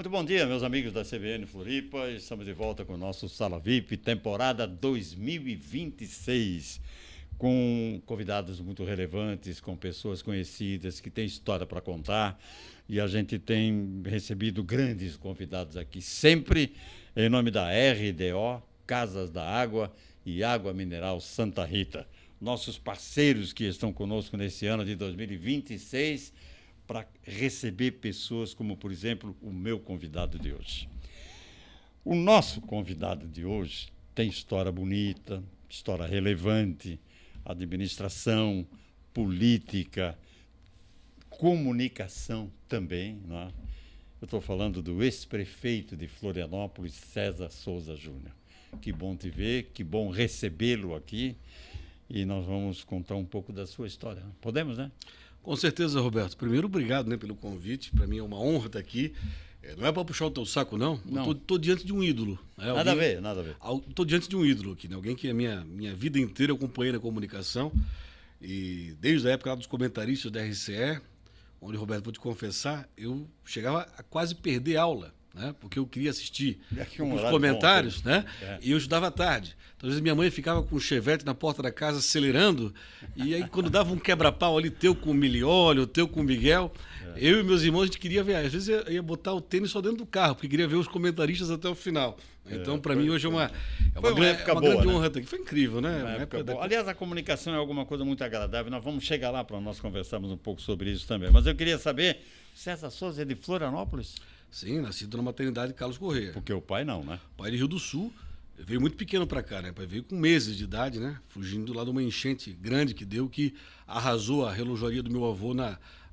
Muito bom dia, meus amigos da CBN Floripa. Estamos de volta com o nosso Sala VIP, temporada 2026, com convidados muito relevantes, com pessoas conhecidas que têm história para contar. E a gente tem recebido grandes convidados aqui, sempre em nome da RDO, Casas da Água e Água Mineral Santa Rita. Nossos parceiros que estão conosco nesse ano de 2026, para receber pessoas como, por exemplo, o meu convidado de hoje. O nosso convidado de hoje tem história bonita, história relevante, administração, política, comunicação também, não é? Eu estou falando do ex-prefeito de Florianópolis, César Souza Júnior. Que bom te ver, que bom recebê-lo aqui. E nós vamos contar um pouco da sua história. Podemos, né? Com certeza, Roberto. Primeiro, obrigado, né, pelo convite. Para mim é uma honra estar aqui. Não é para puxar o teu saco, não. Não. Estou diante de um ídolo. Né? Nada a ver, nada a ver. Estou diante de um ídolo aqui, né? Alguém que a minha vida inteira eu acompanhei na comunicação. E desde a época lá dos comentaristas da RCE, onde, Roberto, vou te confessar, eu chegava a quase perder aula, né? Porque eu queria assistir os comentários, bom, né? E eu estudava à tarde. Então, às vezes minha mãe ficava com o chevette na porta da casa acelerando, e aí quando dava um quebra-pau ali, teu com o Milioli, o teu com o Miguel, eu e meus irmãos, a gente queria ver. Às vezes eu ia botar o tênis só dentro do carro, porque queria ver os comentaristas até o final. Então, para mim, hoje é uma grande honra estar aqui. Foi incrível, né? Uma época boa. Aliás, a comunicação é alguma coisa muito agradável. Nós vamos chegar lá para nós conversarmos um pouco sobre isso também. Mas eu queria saber, César Souza é de Florianópolis? Sim, nascido na maternidade Carlos Corrêa. Porque o pai não, né? O pai de Rio do Sul. Veio muito pequeno para cá, né? Veio com meses de idade, né? Fugindo lá de uma enchente grande que deu, que arrasou a relojoaria do meu avô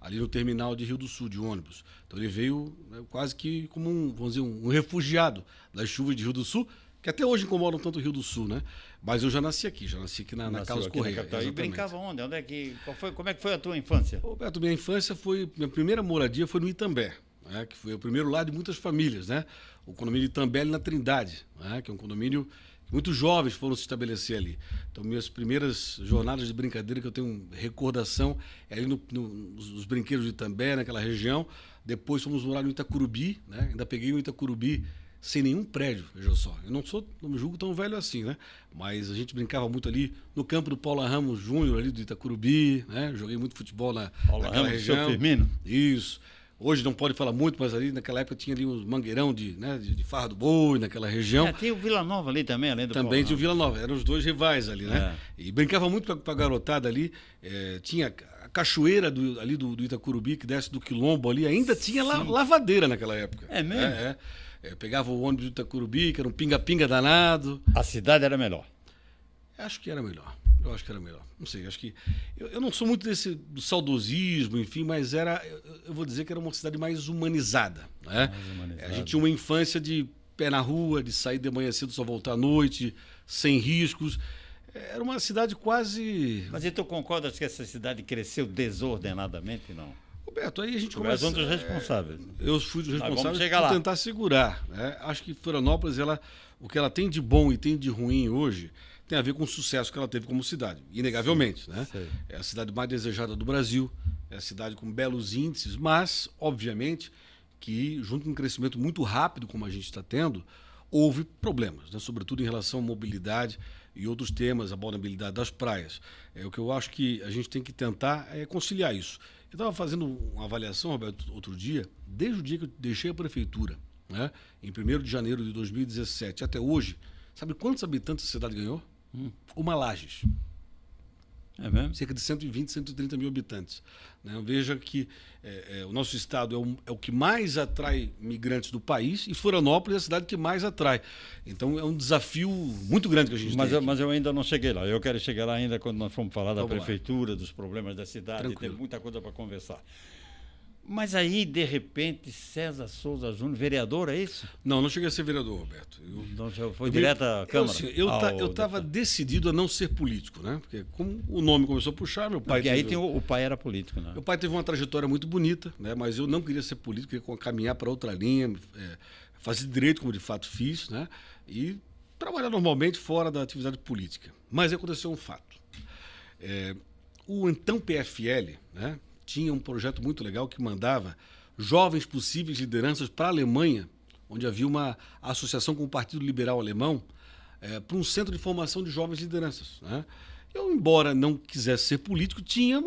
ali no terminal de Rio do Sul, de ônibus. Então ele veio, né, quase que como vamos dizer, um refugiado das chuvas de Rio do Sul, que até hoje incomodam tanto o Rio do Sul, né? Mas eu já nasci aqui na Carlos Corrêa. E brincava onde? Como é que foi a tua infância? Roberto, minha primeira moradia foi no Itambé, né? Que foi o primeiro lar de muitas famílias, né? O condomínio Itambé ali na Trindade, né? Que é um condomínio que muitos jovens foram se estabelecer ali. Então, minhas primeiras jornadas de brincadeira que eu tenho recordação é ali nos brinquedos de Itambé, naquela região. Depois fomos morar no Itacurubi, né? Ainda peguei no Itacurubi sem nenhum prédio, veja só. Eu não me julgo tão velho assim, né? Mas a gente brincava muito ali no campo do Paulo Ramos Júnior, ali do Itacurubi, né? Joguei muito futebol naquela região. Seu Firmino? Isso. Hoje não pode falar muito, mas ali naquela época tinha ali uns mangueirão de Farra do Boi, naquela região. Tinha o Vila Nova ali também, além do Também tinha o Vila Nova, eram os dois rivais ali, né? E brincava muito com a garotada ali. Tinha a cachoeira ali do Itacurubi, que desce do Quilombo ali, ainda tinha lavadeira naquela época. É mesmo? Pegava o ônibus do Itacurubi, que era um pinga-pinga danado. A cidade era melhor? Acho que era melhor. Eu acho que era melhor. Não sei, acho que... Eu não sou muito do saudosismo, enfim, mas eu vou dizer que era uma cidade mais humanizada, né? Mais humanizada. A gente tinha uma infância de pé na rua, de sair de manhã cedo, só voltar à noite, sem riscos. Era uma cidade quase... Mas e tu concordas que essa cidade cresceu desordenadamente, não? Roberto, aí a gente começa... Tu és um dos responsáveis. Eu fui o responsável por lá. tentar segurar, né? Acho que Florianópolis, o que ela tem de bom e tem de ruim hoje, tem a ver com o sucesso que ela teve como cidade, inegavelmente, né? É a cidade mais desejada do Brasil, é a cidade com belos índices, mas, obviamente, que junto com um crescimento muito rápido, como a gente está tendo, houve problemas, né? Sobretudo em relação à mobilidade e outros temas, a vulnerabilidade das praias. O que eu acho que a gente tem que tentar é conciliar isso. Eu estava fazendo uma avaliação, Roberto, outro dia, desde o dia que eu deixei a prefeitura, né? Em 1º de janeiro de 2017 até hoje, sabe quantos habitantes a cidade ganhou? Uma Lages. É mesmo? Cerca de 120, 130 mil habitantes. Né? Veja que o nosso estado é o que mais atrai migrantes do país e Florianópolis é a cidade que mais atrai. Então é um desafio muito grande que a gente tem. Mas eu ainda não cheguei lá. Eu quero chegar lá ainda quando nós formos falar da prefeitura, dos problemas da cidade. Tranquilo. Tem muita coisa para conversar. Mas aí, de repente, César Souza Júnior, vereador, é isso? Não cheguei a ser vereador, Roberto. Então já foi direto à Câmara? Eu estava decidido a não ser político, né? Porque como o nome começou a puxar, meu pai... Porque o pai era político, né? Meu pai teve uma trajetória muito bonita, né? Mas eu não queria ser político, queria caminhar para outra linha, fazer direito, como de fato fiz, né? E trabalhar normalmente fora da atividade política. Mas aconteceu um fato. O então PFL, né? Tinha um projeto muito legal que mandava jovens possíveis lideranças para a Alemanha, onde havia uma associação com o Partido Liberal Alemão, para um centro de formação de jovens lideranças, né? Eu, embora não quisesse ser político, tinha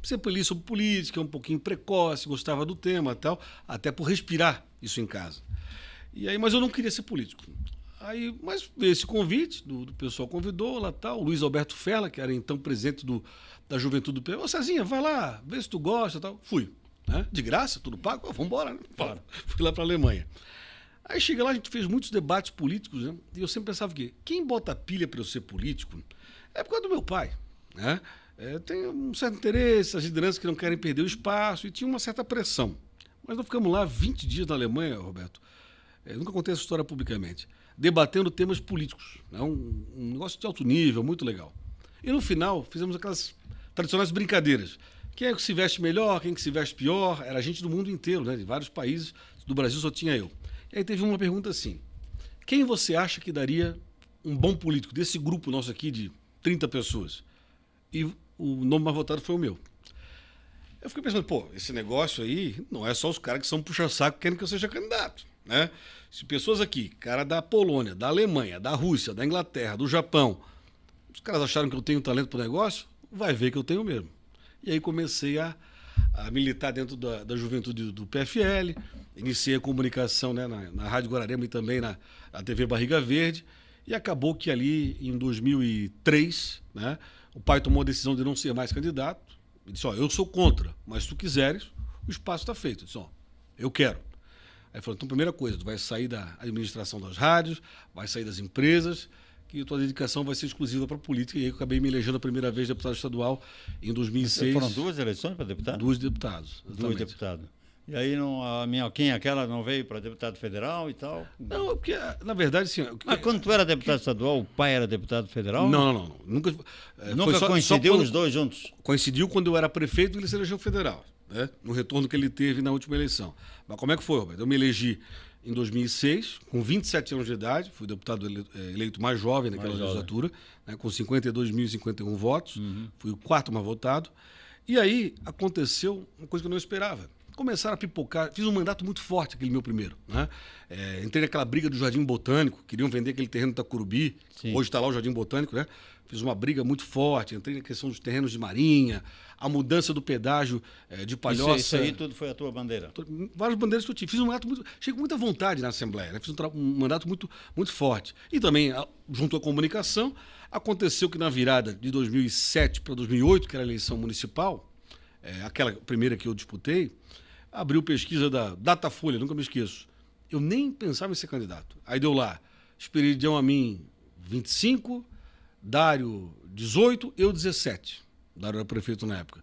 sempre li sobre política, um pouquinho precoce, gostava do tema e tal, até por respirar isso em casa. E aí, mas eu não queria ser político. Aí, mas veio esse convite, do pessoal convidou lá tal, o Luiz Alberto Ferla, que era então presidente da Juventude do PV. Ô, Cezinha, vai lá, vê se tu gosta tal. Fui, né? De graça, tudo pago, vamos embora, né? Claro. Fui lá para a Alemanha. Aí chega lá, a gente fez muitos debates políticos, né? E eu sempre pensava que quem bota pilha para eu ser político é por causa do meu pai, né? Tem um certo interesse, as lideranças que não querem perder o espaço, e tinha uma certa pressão. Mas nós ficamos lá 20 dias na Alemanha, Roberto, nunca contei essa história publicamente, debatendo temas políticos, né? Um negócio de alto nível, muito legal. E no final, fizemos aquelas tradicionais brincadeiras. Quem é que se veste melhor, quem é que se veste pior? Era gente do mundo inteiro, né? De vários países, do Brasil só tinha eu. E aí teve uma pergunta assim: quem você acha que daria um bom político desse grupo nosso aqui de 30 pessoas? E o nome mais votado foi o meu. Eu fiquei pensando, pô, esse negócio aí não é só os caras que são puxa-saco que querem que eu seja candidato, né? Se pessoas aqui, cara da Polônia, da Alemanha, da Rússia, da Inglaterra, do Japão, os caras acharam que eu tenho talento para o negócio, vai ver que eu tenho mesmo. E aí comecei a militar dentro da juventude do PFL, iniciei a comunicação, né, na Rádio Guararema e também na TV Barriga Verde, e acabou que ali em 2003, né, o pai tomou a decisão de não ser mais candidato. Ele disse, ó, eu sou contra, mas se tu quiseres, o espaço está feito. Eu disse, ó, eu quero. Aí falou, então, primeira coisa, tu vai sair da administração das rádios, vai sair das empresas, que a tua dedicação vai ser exclusiva para a política. E aí eu acabei me elegendo a primeira vez deputado estadual em 2006. Foram 2 eleições para deputado? 2 deputados. Exatamente. 2 deputados. E aí a minha aquela não veio para deputado federal e tal? Não, porque, na verdade, assim... Mas quando tu era deputado estadual, o pai era deputado federal? Não. Nunca coincidiu os dois juntos? Coincidiu quando eu era prefeito e ele se elegeu federal, né? No retorno que ele teve na última eleição. Mas como é que foi, Roberto? Eu me elegi em 2006, com 27 anos de idade, fui deputado eleito mais jovem naquela legislatura, né, com 52.051 votos, fui o quarto mais votado. E aí aconteceu uma coisa que eu não esperava. Começaram a pipocar, fiz um mandato muito forte, aquele meu primeiro, né? Entrei naquela briga do Jardim Botânico, queriam vender aquele terreno do Itacurubi, hoje está lá o Jardim Botânico, né? Fiz uma briga muito forte, entrei na questão dos terrenos de marinha, a mudança do pedágio de Palhoça. Isso aí tudo foi a tua bandeira? Várias bandeiras que eu tive. Fiz um mandato muito... Cheguei com muita vontade na Assembleia, né? Fiz um mandato muito, muito forte. E também, junto à comunicação, aconteceu que na virada de 2007 para 2008, que era a eleição municipal, aquela primeira que eu disputei, abriu pesquisa da Datafolha, nunca me esqueço. Eu nem pensava em ser candidato. Aí deu lá, Esperidião Amin 25, Dário 18, eu 17. Dário era prefeito na época.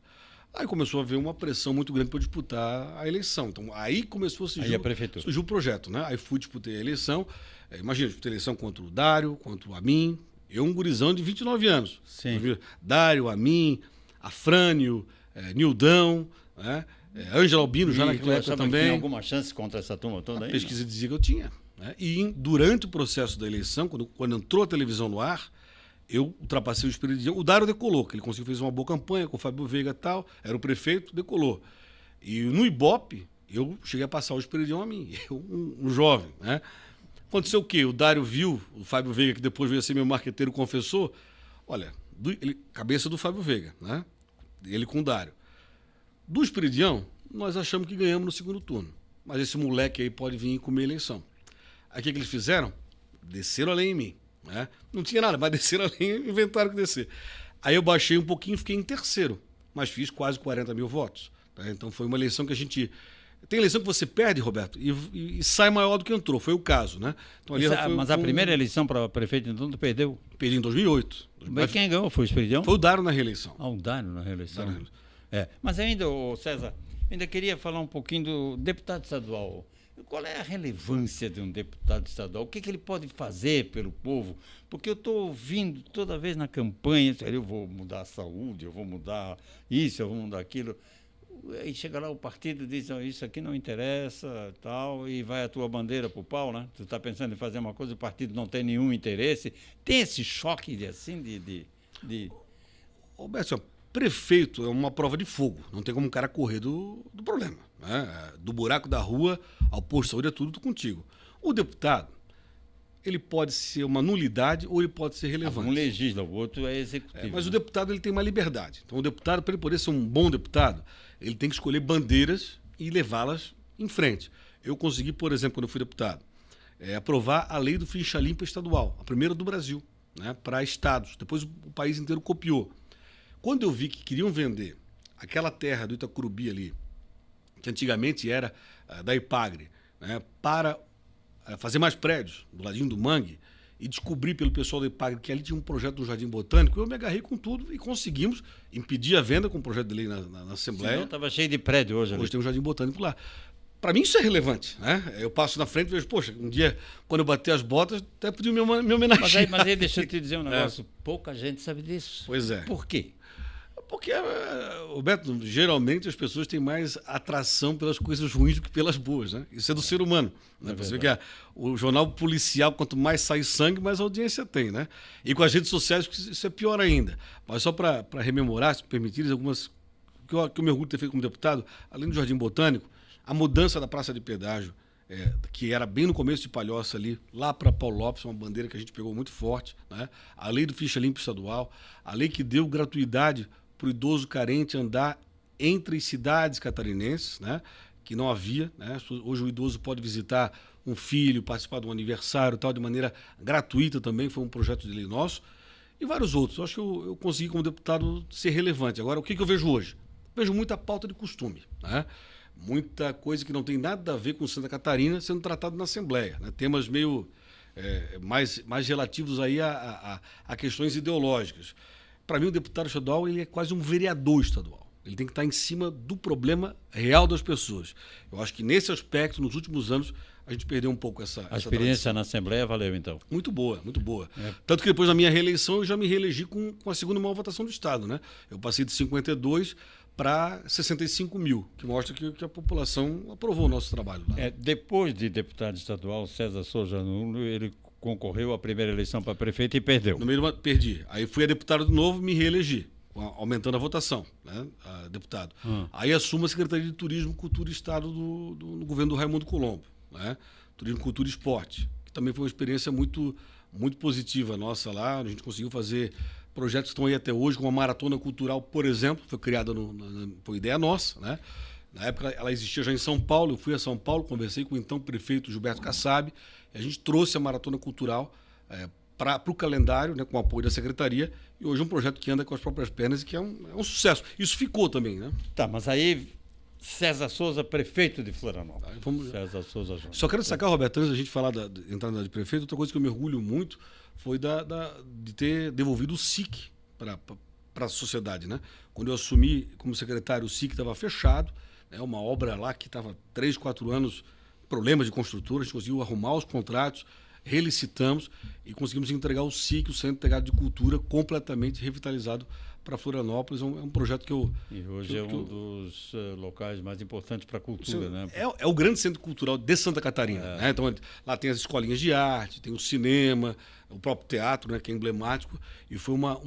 Aí começou a haver uma pressão muito grande para eu disputar a eleição. Então aí começou a surgir o projeto, né? Aí disputei a eleição. Imagina, disputei a eleição contra o Dário, contra o Amin. Eu, um gurizão de 29 anos. Sim. Dário, Amin, Afrânio, Nildão, né? Ângela Albino já naquela época também. Tinha alguma chance contra essa turma toda aí? A pesquisa dizia que eu tinha, né? E durante o processo da eleição, quando entrou a televisão no ar, eu ultrapassei o Esperidião. O Dário decolou, que ele conseguiu fazer uma boa campanha com o Fábio Veiga e tal, era o prefeito, decolou. E no Ibope, eu cheguei a passar o Esperidião a mim, eu, um jovem, né? Aconteceu o quê? O Dário viu, o Fábio Veiga, que depois veio a ser meu marqueteiro, confessou, olha, cabeça do Fábio Veiga, né? Ele com o Dário. Do Esperidião, nós achamos que ganhamos no segundo turno. Mas esse moleque aí pode vir e comer a eleição. Aí o que eles fizeram? Desceram a lenha em mim, né? Não tinha nada, mas desceram a lenha e inventaram que descer. Aí eu baixei um pouquinho e fiquei em terceiro, mas fiz quase 40 mil votos. Tá? Então foi uma eleição que a gente... Tem eleição que você perde, Roberto, e sai maior do que entrou. Foi o caso, né? Então, ali mas a primeira eleição para prefeito, então, tu perdeu? Perdi em 2008. Mas quem ganhou foi o Esperidião? Foi o Dário na reeleição. Ah, o Dário na reeleição. Mas ainda, César, ainda queria falar um pouquinho do deputado estadual. Qual é a relevância de um deputado estadual? O que ele pode fazer pelo povo? Porque eu estou ouvindo toda vez na campanha, eu vou mudar a saúde, eu vou mudar isso, eu vou mudar aquilo. Aí chega lá o partido e diz, isso aqui não interessa, tal, e vai a tua bandeira para o pau, né? Tu está pensando em fazer uma coisa, o partido não tem nenhum interesse. Tem esse choque de... Roberto, Prefeito é uma prova de fogo. Não tem como um cara correr do problema. Né? Do buraco da rua ao posto de saúde é tudo contigo. O deputado, ele pode ser uma nulidade ou ele pode ser relevante. Um legisla, o outro é executivo. Mas o deputado ele tem uma liberdade. Então, o deputado, para ele poder ser um bom deputado, ele tem que escolher bandeiras e levá-las em frente. Eu consegui, por exemplo, quando eu fui deputado, aprovar a lei do ficha limpa estadual, a primeira do Brasil, né, para estados. Depois o país inteiro copiou. Quando eu vi que queriam vender aquela terra do Itacurubi ali, que antigamente era da Ipagre, né, para fazer mais prédios do ladinho do Mangue, e descobri pelo pessoal da Ipagre que ali tinha um projeto do Jardim Botânico, eu me agarrei com tudo e conseguimos impedir a venda com o projeto de lei na Assembleia. Senão estava cheio de prédio hoje. Hoje tem um Jardim Botânico lá. Para mim isso é relevante, né? Eu passo na frente e vejo, poxa, um dia, quando eu bater as botas, até podiam me homenagear. Mas aí deixa eu te dizer um negócio, pouca gente sabe disso. Pois é. Por quê? Porque, Roberto, geralmente as pessoas têm mais atração pelas coisas ruins do que pelas boas, né? Isso é do ser humano. Né? Você vê que o jornal policial, quanto mais sai sangue, mais audiência tem, né? E com as redes sociais isso é pior ainda. Mas só para rememorar, se me permitirem, algumas que eu me orgulho de ter feito como deputado, além do Jardim Botânico, a mudança da Praça de Pedágio, que era bem no começo de Palhoça ali, lá para Paulo Lopes, uma bandeira que a gente pegou muito forte, né? A lei do ficha limpa estadual, a lei que deu gratuidade para o idoso carente andar entre cidades catarinenses, né? Que não havia, né? Hoje o idoso pode visitar um filho, participar de um aniversário, tal, de maneira gratuita também, foi um projeto de lei nosso, e vários outros. Eu acho que eu consegui, como deputado, ser relevante. Agora, o que eu vejo hoje? Vejo muita pauta de costume, né? Muita coisa que não tem nada a ver com Santa Catarina sendo tratado na Assembleia, né? Temas meio mais relativos aí a questões ideológicas. Para mim, o deputado estadual ele é quase um vereador estadual. Ele tem que estar em cima do problema real das pessoas. Eu acho que nesse aspecto, nos últimos anos, a gente perdeu um pouco essa experiência tradição. na Assembleia valeu, então? Muito boa, muito boa. Tanto que depois da minha reeleição, eu já me reelegi com a segunda maior votação do Estado, né? Eu passei de 52 para 65 mil, que mostra que a população aprovou o nosso trabalho lá. Depois de deputado estadual, César Souza Nuno, ele concorreu à primeira eleição para prefeito e perdeu. No meio de perdi. Aí fui a deputado de novo, me reelegi, aumentando a votação, né, a deputado. Aí assumo a Secretaria de Turismo, Cultura e Estado no governo do Raimundo Colombo, né? Turismo, Cultura e Esporte, que também foi uma experiência muito, muito positiva nossa lá. A gente conseguiu fazer projetos que estão aí até hoje, como a Maratona Cultural, por exemplo, foi criada por ideia nossa, né? Na época ela existia já em São Paulo, eu fui a São Paulo, conversei com o então prefeito Gilberto Kassab, e a gente trouxe a Maratona Cultural para o calendário, né, com o apoio da secretaria, e hoje é um projeto que anda com as próprias pernas e que é um sucesso. Isso ficou também, né? Tá, mas aí César Souza, prefeito de Florianópolis. César Souza Júnior. Só quero destacar, Roberto, antes da gente falar de entrada de prefeito, outra coisa que eu me orgulho muito foi de ter devolvido o SIC para a sociedade, né? Quando eu assumi como secretário, o SIC estava fechado, né? Uma obra lá que estava 3, 4 anos, problemas de construtora, a gente conseguiu arrumar os contratos, relicitamos e conseguimos entregar o SIC, o Centro Integrado de Cultura, completamente revitalizado para Florianópolis. É um projeto que eu... E hoje um dos locais mais importantes para a cultura, né? É o grande centro cultural de Santa Catarina. Né? Então, lá tem as escolinhas de arte, tem o cinema, o próprio teatro, né, que é emblemático. E foi uma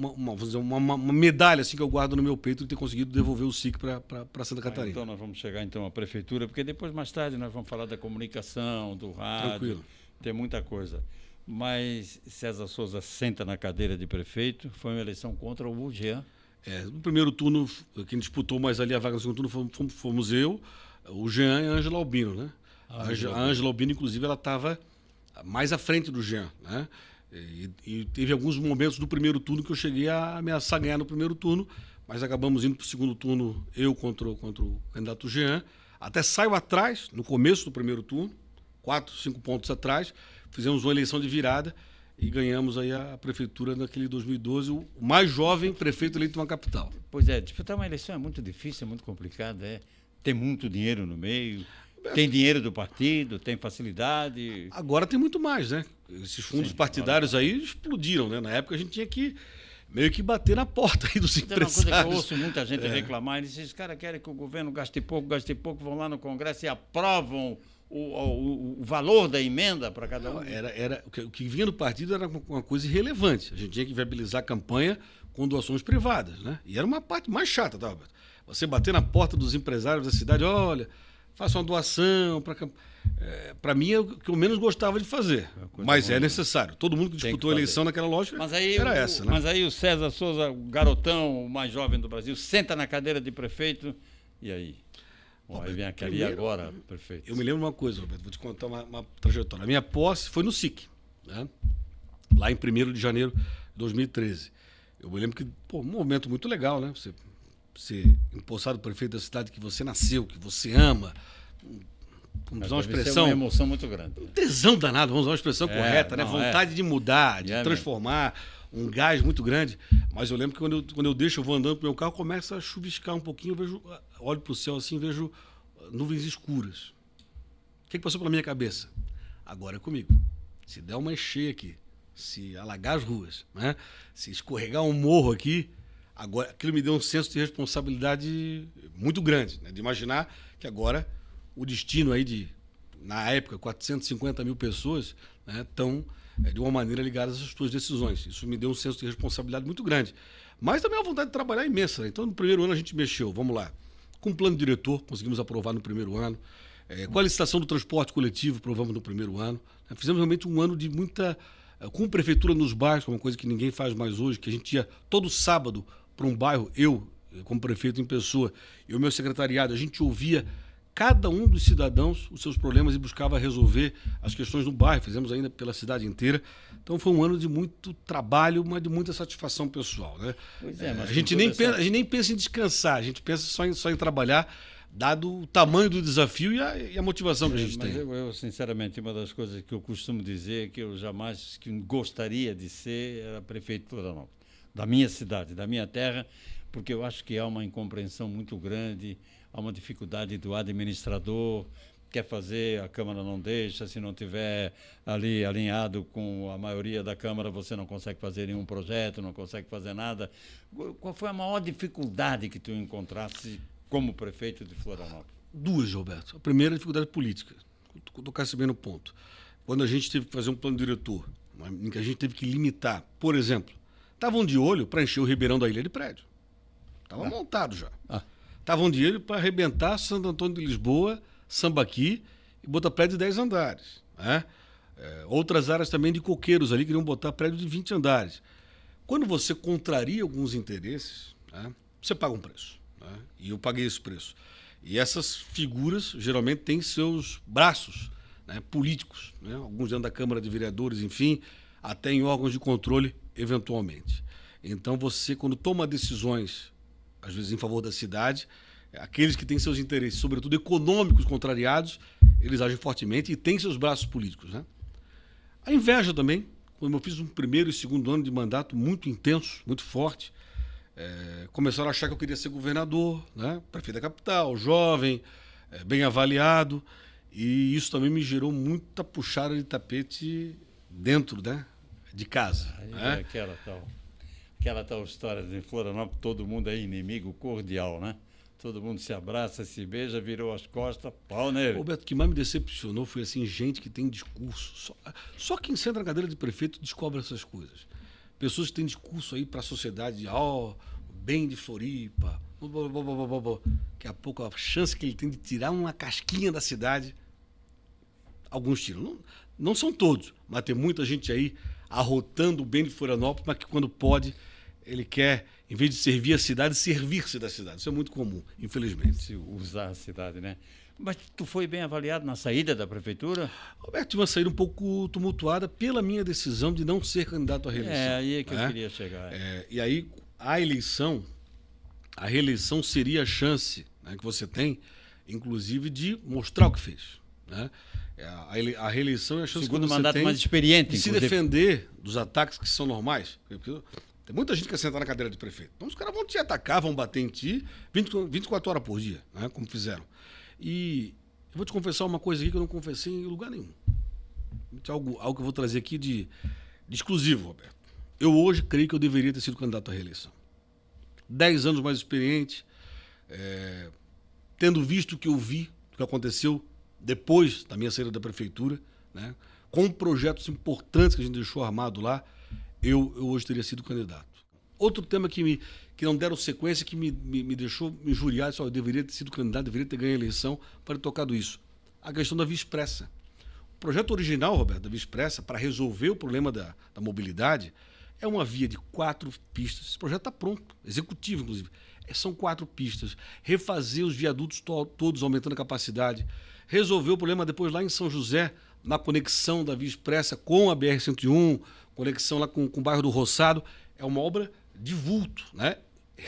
medalha assim, que eu guardo no meu peito de ter conseguido devolver o SIC para Santa Catarina. Então, nós vamos chegar à prefeitura, porque depois, mais tarde, nós vamos falar da comunicação, do rádio. Tranquilo. Tem muita coisa. Mas César Souza senta na cadeira de prefeito, foi uma eleição contra o Jean. No primeiro turno, quem disputou mais ali a vaga no segundo turno fomos eu, o Jean e a Ângela Albino, né? A Ângela Albino, inclusive, ela estava mais à frente do Jean, né? E teve alguns momentos do primeiro turno que eu cheguei a ameaçar ganhar no primeiro turno, mas acabamos indo para o segundo turno, eu contra o candidato Jean. Até saio atrás, no começo do primeiro turno, 4, 5 pontos atrás, fizemos uma eleição de virada e ganhamos aí a prefeitura naquele 2012, o mais jovem prefeito eleito de uma capital. Pois é, disputar uma eleição é muito difícil, é muito complicado, tem muito dinheiro no meio, tem dinheiro do partido, tem facilidade. Agora tem muito mais, né? Esses fundos partidários aí explodiram, né? Na época a gente tinha que meio que bater na porta aí dos empresários. É uma coisa que eu ouço muita gente reclamar, esses caras querem que o governo gaste pouco, vão lá no Congresso e aprovam o valor da emenda para cada um. O que vinha do partido era uma coisa irrelevante. A gente tinha que viabilizar a campanha com doações privadas, né? E era uma parte mais chata, tá, Roberto? Você bater na porta dos empresários da cidade, olha, faça uma doação. Para mim é o que eu menos gostava de fazer. Mas é necessário. Todo mundo que disputou a eleição naquela lógica era essa, né? Mas aí o César Souza, o garotão, o mais jovem do Brasil, senta na cadeira de prefeito, e aí? Bom, aí vem aquele agora, prefeito. Eu me lembro uma coisa, Roberto, vou te contar uma trajetória. A minha posse foi no SIC, né? Lá em 1º de janeiro de 2013. Eu me lembro que, um momento muito legal, né? Você ser empossado prefeito da cidade que você nasceu, que você ama. Vamos usar uma expressão. Uma emoção muito grande. Um tesão danado, vamos usar uma expressão correta, né? Vontade de mudar, de transformar, um gás muito grande. Mas eu lembro que quando eu vou andando pro meu carro, começa a chuviscar um pouquinho, olho pro céu assim, vejo nuvens escuras. O que passou pela minha cabeça? Agora é comigo. Se der uma encher aqui, se alagar as ruas, né? Se escorregar um morro aqui, agora aquilo me deu um senso de responsabilidade muito grande, né? De imaginar que agora o destino aí na época, 450 mil pessoas, né, estão de uma maneira ligadas às suas decisões. Isso me deu um senso de responsabilidade muito grande. Mas também uma vontade de trabalhar imensa, né? Então, no primeiro ano a gente mexeu, vamos lá, com o plano diretor, conseguimos aprovar no primeiro ano. Com a licitação do transporte coletivo, aprovamos no primeiro ano. Fizemos realmente um ano de muita... Com prefeitura nos bairros, uma coisa que ninguém faz mais hoje, que a gente ia todo sábado para um bairro, eu, como prefeito em pessoa, e o meu secretariado, a gente ouvia cada um dos cidadãos os seus problemas e buscava resolver as questões do bairro. Fizemos ainda pela cidade inteira. Então foi um ano de muito trabalho, mas de muita satisfação pessoal, né? Pois é, mas a gente nem pensa em descansar, a gente pensa só em trabalhar, dado o tamanho do desafio e a motivação que a gente tem. Eu, sinceramente, uma das coisas que eu costumo dizer é que eu jamais gostaria de ser era prefeito de Florianópolis, da minha cidade, da minha terra, porque eu acho que há uma incompreensão muito grande, há uma dificuldade do administrador, quer fazer, a Câmara não deixa, se não tiver ali alinhado com a maioria da Câmara, você não consegue fazer nenhum projeto, não consegue fazer nada. Qual foi a maior dificuldade que tu encontraste como prefeito de Florianópolis? Duas, Roberto. A primeira é a dificuldade política. Vou tocar bem no ponto. Quando a gente teve que fazer um plano diretor, em que a gente teve que limitar, por exemplo, estavam de olho para encher o Ribeirão da Ilha de prédio. Estava montado já. Estavam de olho para arrebentar Santo Antônio de Lisboa, Sambaqui e botar prédio de 10 andares. Né? Outras áreas também de coqueiros ali queriam botar prédio de 20 andares. Quando você contraria alguns interesses, né, você paga um preço. Né? E eu paguei esse preço. E essas figuras geralmente têm seus braços, né, políticos, né? Alguns dentro da Câmara de Vereadores, enfim, até em órgãos de controle, eventualmente. Então você, quando toma decisões, às vezes em favor da cidade, aqueles que têm seus interesses, sobretudo econômicos, contrariados, eles agem fortemente e têm seus braços políticos. Né? A inveja também, quando eu fiz um primeiro e segundo ano de mandato muito intenso, muito forte, começaram a achar que eu queria ser governador, né? Prefeito da capital, jovem, bem avaliado, e isso também me gerou muita puxada de tapete dentro, né, de casa. Né? Aquela tal história de Florianópolis, todo mundo é inimigo cordial, né? Todo mundo se abraça, se beija, virou as costas, pau nele. Roberto, o que mais me decepcionou foi assim, gente que tem discurso. Só quem senta na cadeira de prefeito descobre essas coisas. Pessoas que têm discurso aí para a sociedade, bem de Floripa, daqui a pouco a chance que ele tem de tirar uma casquinha da cidade, alguns tiram. Não são todos, mas tem muita gente aí arrotando o bem de Florianópolis, mas que quando pode, ele quer, em vez de servir a cidade, servir-se da cidade. Isso é muito comum, infelizmente. Se usar a cidade, né? Mas tu foi bem avaliado na saída da prefeitura? Roberto, tive uma saída um pouco tumultuada pela minha decisão de não ser candidato à reeleição. Aí é que eu queria chegar. E aí, a reeleição seria a chance, né, que você tem, inclusive, de mostrar o que fez. Né? A reeleição é a chance Segundo que você mandato tem mais experiente, de se defender dos ataques que são normais. Porque tem muita gente que quer sentar na cadeira de prefeito. Então os caras vão te atacar, vão bater em ti 24 horas por dia, né, como fizeram. E eu vou te confessar uma coisa aqui que eu não confessei em lugar nenhum. Algo que eu vou trazer aqui de exclusivo, Roberto. Eu hoje creio que eu deveria ter sido candidato à reeleição. 10 anos mais experiente, tendo visto o que eu vi, o que aconteceu depois da minha saída da prefeitura, né, com projetos importantes que a gente deixou armado lá, eu hoje teria sido candidato. Outro tema que não deram sequência, que me deixou me injuriar, eu deveria ter sido candidato, deveria ter ganho a eleição para ter tocado isso. A questão da Via Expressa. O projeto original, Roberto, da Via Expressa, para resolver o problema da mobilidade, é uma via de 4 pistas. Esse projeto está pronto, executivo, inclusive. São 4 pistas. Refazer os viadutos todos, aumentando a capacidade. Resolver o problema depois lá em São José, na conexão da Via Expressa com a BR-101, conexão lá com o bairro do Roçado. É uma obra de vulto, né?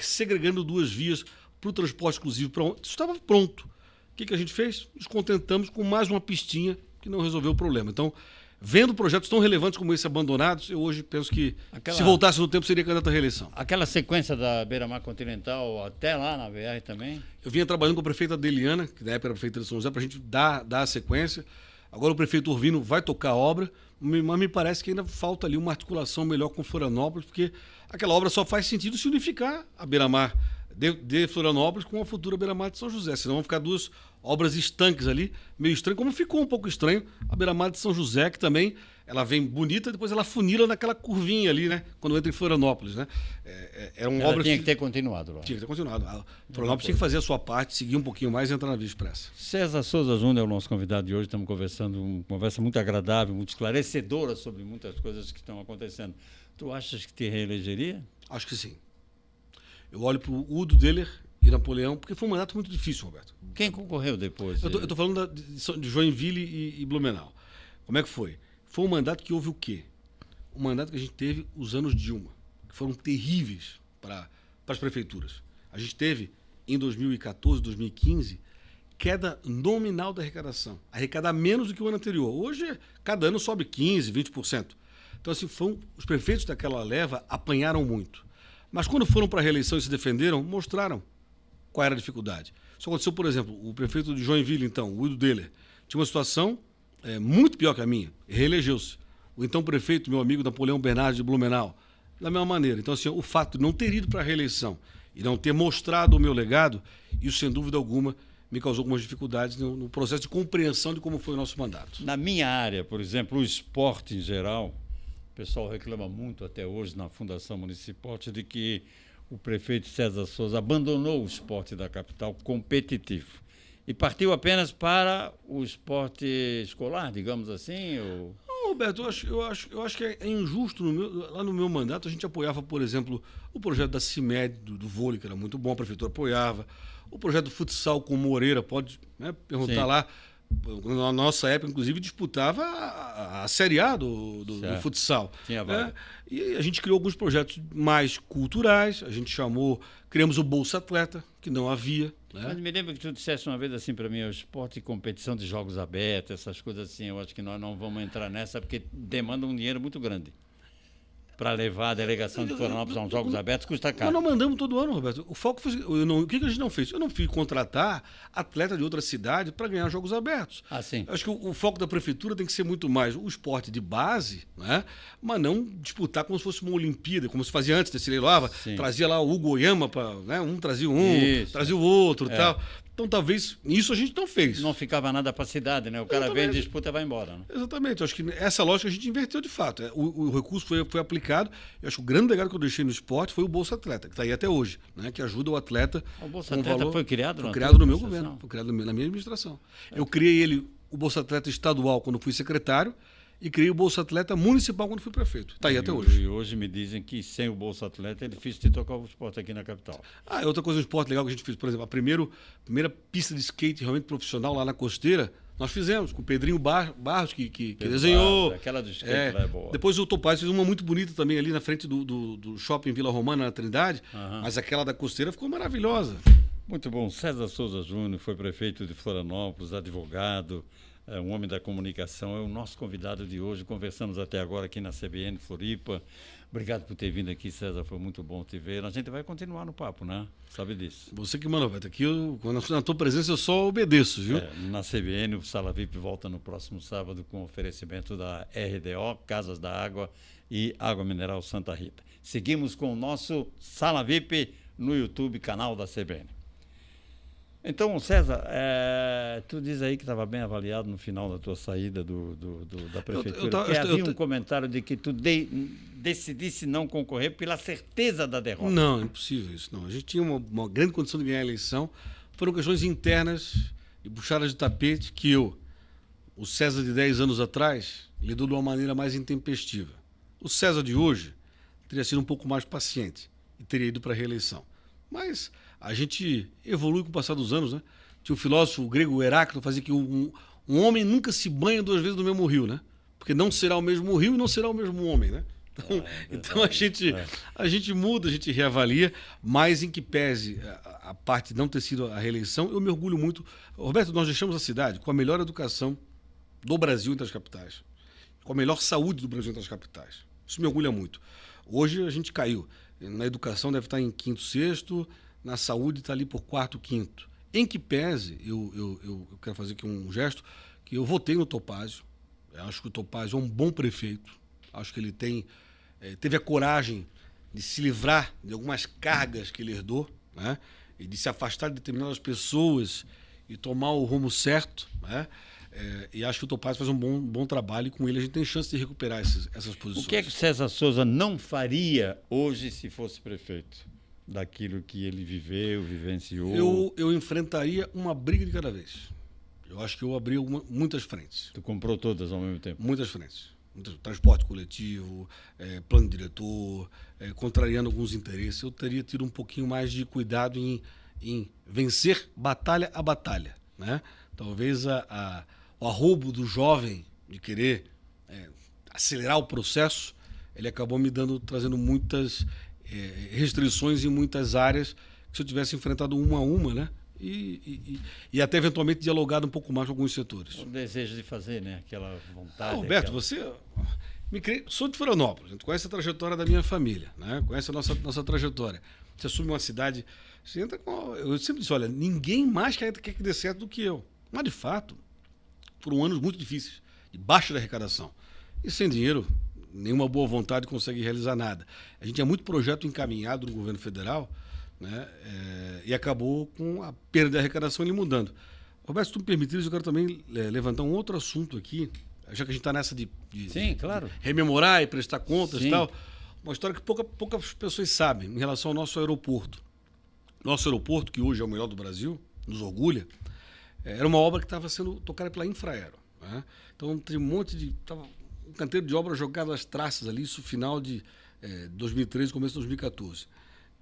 Segregando 2 vias para o transporte exclusivo. Isso estava pronto. O que a gente fez? Nos contentamos com mais uma pistinha que não resolveu o problema. Então, vendo projetos tão relevantes como esse abandonados, eu hoje penso que, se voltasse no tempo, seria candidato à reeleição. Aquela sequência da Beira-Mar Continental até lá na BR também? Eu vinha trabalhando com a prefeita Adeliana, que na época era a prefeita de São José, para a gente dar a sequência. Agora o prefeito Urvino vai tocar a obra, mas me parece que ainda falta ali uma articulação melhor com Florianópolis, porque aquela obra só faz sentido se unificar a Beira-Mar de Florianópolis com a futura Beira-Mar de São José. Senão vão ficar 2 obras estanques ali, meio estranho, como ficou um pouco estranho a Beira-Mar de São José, que também ela vem bonita, depois ela funila naquela curvinha ali, né? Quando entra em Florianópolis, né? Ela tinha que ter continuado lá. Tinha que ter continuado. Florianópolis tinha que fazer a sua parte, seguir um pouquinho mais e entrar na Via Expressa. César Souza Júnior é o nosso convidado de hoje. Estamos conversando, uma conversa muito agradável, muito esclarecedora sobre muitas coisas que estão acontecendo. Tu achas que te reelegeria? Acho que sim. Eu olho para o Udo Deller e Napoleão, porque foi um mandato muito difícil, Roberto. Quem concorreu depois? Eu tô falando de Joinville e Blumenau. Como é que foi? Foi um mandato que houve o quê? Um mandato que a gente teve os anos Dilma, que foram terríveis para as prefeituras. A gente teve, em 2014, 2015, queda nominal da arrecadação. Arrecadar menos do que o ano anterior. Hoje, cada ano sobe 15%, 20%. Então, assim, os prefeitos daquela leva apanharam muito. Mas quando foram para a reeleição e se defenderam, mostraram qual era a dificuldade. Isso aconteceu, por exemplo, o prefeito de Joinville, então, o Udo Deller, tinha uma situação muito pior que a minha, reelegeu-se. O então prefeito, meu amigo Napoleão Bernardes de Blumenau, da mesma maneira. Então, assim, o fato de não ter ido para a reeleição e não ter mostrado o meu legado, isso, sem dúvida alguma, me causou algumas dificuldades no processo de compreensão de como foi o nosso mandato. Na minha área, por exemplo, o esporte em geral, o pessoal reclama muito até hoje na Fundação Municipal de que o prefeito César Souza abandonou o esporte da capital competitivo e partiu apenas para o esporte escolar, digamos assim? Ou... Não, Roberto, eu acho que é injusto. Lá no meu mandato, a gente apoiava, por exemplo, o projeto da CIMED, do vôlei, que era muito bom, a prefeitura apoiava. O projeto do futsal com Moreira, pode perguntar. Sim. Lá. Na nossa época, inclusive, disputava a Série A do futsal. Tinha vaga. E a gente criou alguns projetos mais culturais, criamos o Bolsa Atleta, que não havia. Né? Mas me lembra que tu disseste uma vez assim para mim, o esporte e competição de jogos abertos, essas coisas assim, eu acho que nós não vamos entrar nessa, porque demanda um dinheiro muito grande. Para levar a delegação de Florianópolis a uns jogos abertos custa caro. Nós mandamos todo ano, Roberto. O foco foi... o que a gente não fez? Eu não fui contratar atleta de outra cidade para ganhar jogos abertos. Ah, sim. Eu acho que o foco da prefeitura tem que ser muito mais o esporte de base, né? Mas não disputar como se fosse uma Olimpíada, como se fazia antes, desfileirava, trazia lá o Hugo Oyama, né? Um trazia trazia o outro e tal. Então, talvez, isso a gente não fez. Não ficava nada para a cidade, né? O cara vem, disputa e vai embora. Né? Exatamente. Eu acho que essa lógica a gente inverteu de fato. O recurso foi aplicado. Eu acho que o grande legado que eu deixei no esporte foi o Bolsa Atleta, que está aí até hoje, né? Que ajuda o atleta. O Bolsa Atleta foi criado? Foi criado no meu governo, foi criado na minha administração. Eu criei o Bolsa Atleta estadual quando fui secretário e criei o Bolsa Atleta municipal quando fui prefeito. Está aí até hoje. E hoje me dizem que sem o Bolsa Atleta é difícil de tocar o esporte aqui na capital. Outra coisa do esporte legal que a gente fez, por exemplo, a primeira pista de skate realmente profissional lá na Costeira, nós fizemos com o Pedrinho Barros, que desenhou. Aquela do skate lá é boa. Depois o Topaz fez uma muito bonita também ali na frente do shopping Vila Romana, na Trindade, mas aquela da Costeira ficou maravilhosa. Muito bom. César Souza Júnior foi prefeito de Florianópolis, advogado, um homem da comunicação, é o nosso convidado de hoje. Conversamos até agora aqui na CBN Floripa. Obrigado por ter vindo aqui, César, foi muito bom te ver. A gente vai continuar no papo, né? Sabe disso. Você que manda, Roberto. Aqui, quando na tua presença, eu só obedeço, viu? Na CBN, o Sala VIP volta no próximo sábado com oferecimento da RDO, Casas da Água e Água Mineral Santa Rita. Seguimos com o nosso Sala VIP no YouTube, canal da CBN. Então, César, tu diz aí que estava bem avaliado no final da tua saída da prefeitura. Havia um comentário de que tu decidisse não concorrer pela certeza da derrota? Não, é impossível isso. Não. A gente tinha uma grande condição de ganhar a eleição. Foram questões internas e puxadas de tapete que o César de 10 anos atrás, lidou de uma maneira mais intempestiva. O César de hoje teria sido um pouco mais paciente e teria ido para a reeleição. Mas a gente evolui com o passar dos anos, né? Tinha um filósofo grego, Heráclito, fazia que um homem nunca se banha 2 vezes no mesmo rio, né? Porque não será o mesmo rio e não será o mesmo homem, né? Então a gente muda, a gente reavalia, mas em que pese a parte de não ter sido a reeleição, eu me orgulho muito. Roberto, nós deixamos a cidade com a melhor educação do Brasil entre as capitais, com a melhor saúde do Brasil entre as capitais. Isso me orgulha muito. Hoje a gente caiu. Na educação deve estar em 5º, 6º, na saúde está ali por 4º, 5º. Em que pese, eu quero fazer aqui um gesto, que eu votei no Topázio. Eu acho que o Topázio é um bom prefeito. Acho que ele teve a coragem de se livrar de algumas cargas que ele herdou, né? E de se afastar de determinadas pessoas e tomar o rumo certo, né? E acho que o Topázio faz um bom trabalho e com ele a gente tem chance de recuperar essas posições. O que é que o César Souza não faria hoje se fosse prefeito? Daquilo que ele viveu, vivenciou? Eu enfrentaria uma briga de cada vez. Eu acho que eu abri muitas frentes. Tu comprou todas ao mesmo tempo? Muitas frentes. Transporte coletivo, plano diretor, contrariando alguns interesses. Eu teria tido um pouquinho mais de cuidado em vencer batalha a batalha, né? Talvez o arrobo do jovem de querer acelerar o processo, ele acabou trazendo muitas restrições em muitas áreas que se eu tivesse enfrentado uma a uma, né? E até eventualmente dialogado um pouco mais com alguns setores. O desejo de fazer, né? Aquela vontade. Roberto, você sou de Florianópolis, a gente conhece a trajetória da minha família, né? Conhece a nossa trajetória. Você assume uma cidade, você entra com. Eu sempre disse, olha, ninguém mais quer que dê certo do que eu. Mas de fato, foram anos muito difíceis, de baixa arrecadação. E sem dinheiro, nenhuma boa vontade consegue realizar nada. A gente tinha muito projeto encaminhado no governo federal, né? E acabou com a perda de arrecadação ele mudando. Roberto, se tu me permitires, eu quero também levantar um outro assunto aqui, já que a gente está nessa de Sim, claro. rememorar e prestar contas. Sim. E tal. Uma história que poucas pessoas sabem em relação ao nosso aeroporto. Nosso aeroporto, que hoje é o melhor do Brasil, nos orgulha, era uma obra que estava sendo tocada pela Infraero, né? Então, tem um canteiro de obra jogado às traças ali, isso final de 2013, começo de 2014.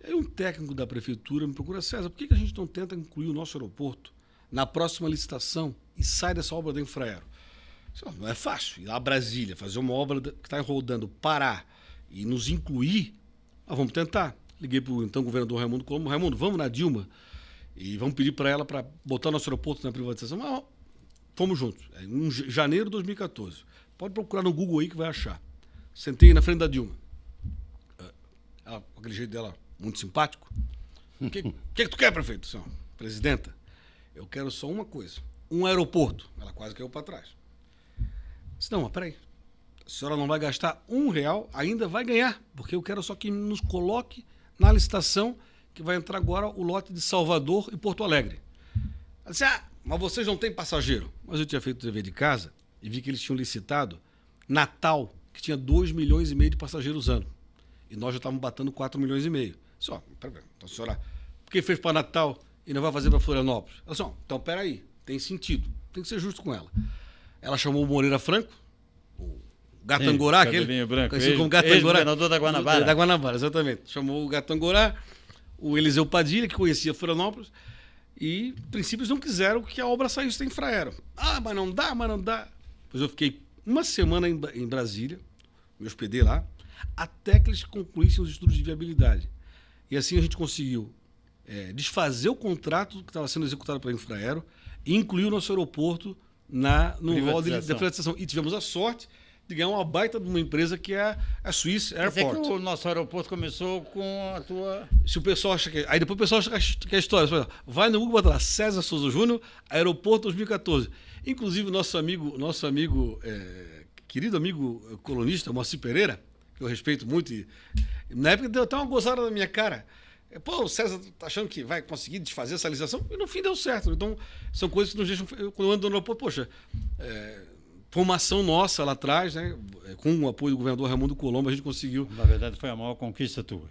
Aí um técnico da prefeitura me procura, César, por que a gente não tenta incluir o nosso aeroporto na próxima licitação e sai dessa obra da Infraero? Não é fácil ir lá a Brasília, fazer uma obra que está rodando, parar e nos incluir. Vamos tentar. Liguei para o então governador Raimundo Colombo. Raimundo, vamos na Dilma e vamos pedir para ela para botar nosso aeroporto na privatização. Mas fomos juntos. Em janeiro de 2014. Pode procurar no Google aí que vai achar. Sentei na frente da Dilma. Ela, com aquele jeito dela muito simpático. O que tu quer, prefeito? Senhor, presidenta, eu quero só uma coisa. Um aeroporto. Ela quase caiu para trás. Disse, não, mas peraí. A senhora não vai gastar R$1, ainda vai ganhar, porque eu quero só que nos coloque na licitação que vai entrar agora o lote de Salvador e Porto Alegre. Ela disse, mas vocês não têm passageiro. Mas eu tinha feito o dever de casa e vi que eles tinham licitado Natal, que tinha 2,5 milhões de passageiros ano. E nós já estávamos batendo 4,5 milhões. Só, peraí, então a senhora, por que fez para Natal e não vai fazer para Florianópolis? Ela disse, então peraí, tem sentido, tem que ser justo com ela. Ela chamou o Moreira Franco, o Gatangorá, aquele branco, conhecido como Gatangorá. Ex-governador da Guanabara. Da Guanabara, exatamente. Chamou o Gatangorá, o Eliseu Padilha, que conhecia Florianópolis, e princípios não quiseram que a obra saísse da Infraero. Mas não dá. Pois eu fiquei uma semana em Brasília, me hospedei lá, até que eles concluíssem os estudos de viabilidade. E assim a gente conseguiu desfazer o contrato que estava sendo executado pela Infraero e incluir o nosso aeroporto no rol de privatização. E tivemos a sorte de ganhar uma baita de uma empresa que é a Swiss Airport. Quer dizer que o nosso aeroporto começou com a tua... Se o pessoal acha que... Aí depois o pessoal acha que é história. Vai no Google e bota lá, César Souza Júnior, Aeroporto 2014. Inclusive, nosso amigo querido amigo colunista, Moacir Pereira, que eu respeito muito, e na época deu até uma gozada na minha cara. Pô, o César tá achando que vai conseguir desfazer essa licitação? E no fim deu certo. Então, são coisas que nos deixam... Quando eu ando no aeroporto, poxa, foi uma ação nossa lá atrás, né? Com o apoio do governador Raimundo Colombo, a gente conseguiu. Na verdade, foi a maior conquista tua.